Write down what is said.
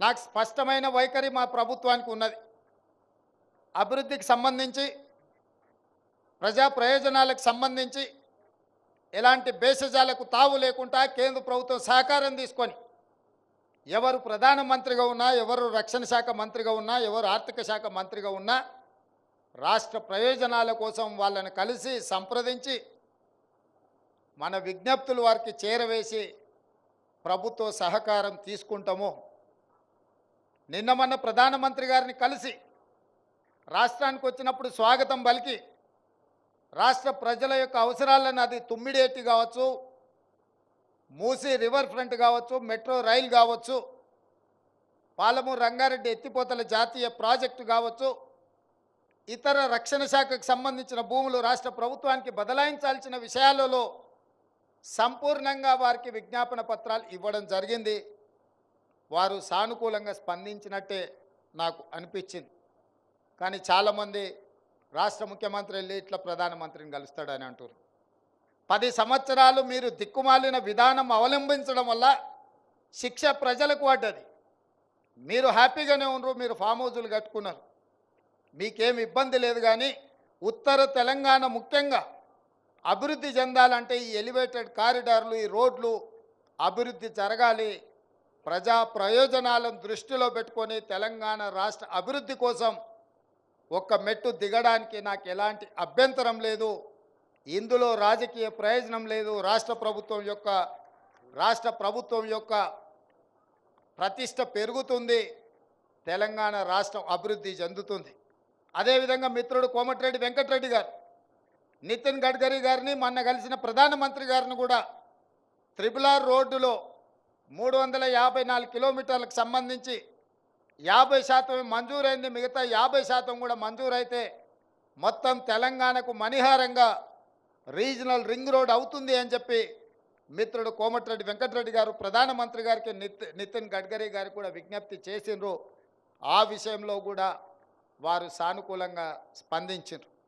నాకు స్పష్టమైన వైఖరి మా ప్రభుత్వానికి ఉన్నది. అభివృద్ధికి సంబంధించి, ప్రజా ప్రయోజనాలకు సంబంధించి ఎలాంటి భేషజాలకు తావు లేకుండా కేంద్ర ప్రభుత్వం సహకారం తీసుకొని ఎవరు ప్రధానమంత్రిగా ఉన్నా, ఎవరు రక్షణ శాఖ మంత్రిగా ఉన్నా, ఎవరు ఆర్థిక శాఖ మంత్రిగా ఉన్నా రాష్ట్ర ప్రయోజనాల కోసం వాళ్ళని కలిసి సంప్రదించి మన విజ్ఞప్తులు వారికి చేరవేసి ప్రభుత్వ సహకారం తీసుకుంటాము. నిన్న మొన్న ప్రధానమంత్రి గారిని కలిసి రాష్ట్రానికి వచ్చినప్పుడు స్వాగతం పలికి రాష్ట్ర ప్రజల యొక్క అవసరాలను, అది తుమ్మిడేటి కావచ్చు, మూసీ రివర్ ఫ్రంట్ కావచ్చు, మెట్రో రైలు కావచ్చు, పాలమూరు రంగారెడ్డి ఎత్తిపోతల జాతీయ ప్రాజెక్టు కావచ్చు, ఇతర రక్షణ శాఖకు సంబంధించిన భూములు రాష్ట్ర ప్రభుత్వానికి బదలాయించాల్సిన విషయాలలో సంపూర్ణంగా వారికి విజ్ఞాపన పత్రాలు ఇవ్వడం జరిగింది. వారు సానుకూలంగా స్పందించినట్టే నాకు అనిపించింది. కానీ చాలామంది రాష్ట్ర ముఖ్యమంత్రి వెళ్ళి ఇట్లా ప్రధానమంత్రిని కలుస్తాడని అంటారు. 10 సంవత్సరాలు మీరు దిక్కుమాలిన విధానం అవలంబించడం వల్ల శిక్ష ప్రజలకు పడ్డది. మీరు హ్యాపీగానే ఉన్నారు, మీరు ఫామ్ హౌజులు కట్టుకున్నారు, మీకేం ఇబ్బంది లేదు. కానీ ఉత్తర తెలంగాణ ముఖ్యంగా అభివృద్ధి చెందాలంటే ఈ ఎలివేటెడ్ కారిడార్లు, ఈ రోడ్లు అభివృద్ధి జరగాలి. ప్రజా ప్రయోజనాలను దృష్టిలో పెట్టుకొని తెలంగాణ రాష్ట్ర అభివృద్ధి కోసం ఒక్క మెట్టు దిగడానికి నాకు ఎలాంటి అభ్యంతరం లేదు. ఇందులో రాజకీయ ప్రయోజనం లేదు. రాష్ట్ర ప్రభుత్వం యొక్క ప్రతిష్ట పెరుగుతుంది, తెలంగాణ రాష్ట్రం అభివృద్ధి చెందుతుంది. అదేవిధంగా మిత్రుడు కోమటిరెడ్డి వెంకటరెడ్డి గారు నితిన్ గడ్కరీ గారిని మొన్న కలిసిన ప్రధానమంత్రి గారిని కూడా త్రిపులార్ రోడ్డులో 354 కిలోమీటర్లకు సంబంధించి 50% మంజూరైంది, మిగతా 50% కూడా మంజూరైతే మొత్తం తెలంగాణకు మణిహారంగా రీజనల్ రింగ్ రోడ్ అవుతుంది అని చెప్పి మిత్రుడు కోమటిరెడ్డి వెంకటరెడ్డి గారు ప్రధానమంత్రి గారికి నితిన్ గడ్కరీ గారికి కూడా విజ్ఞప్తి చేసిండ్రు. ఆ విషయంలో కూడా వారు సానుకూలంగా స్పందించారు.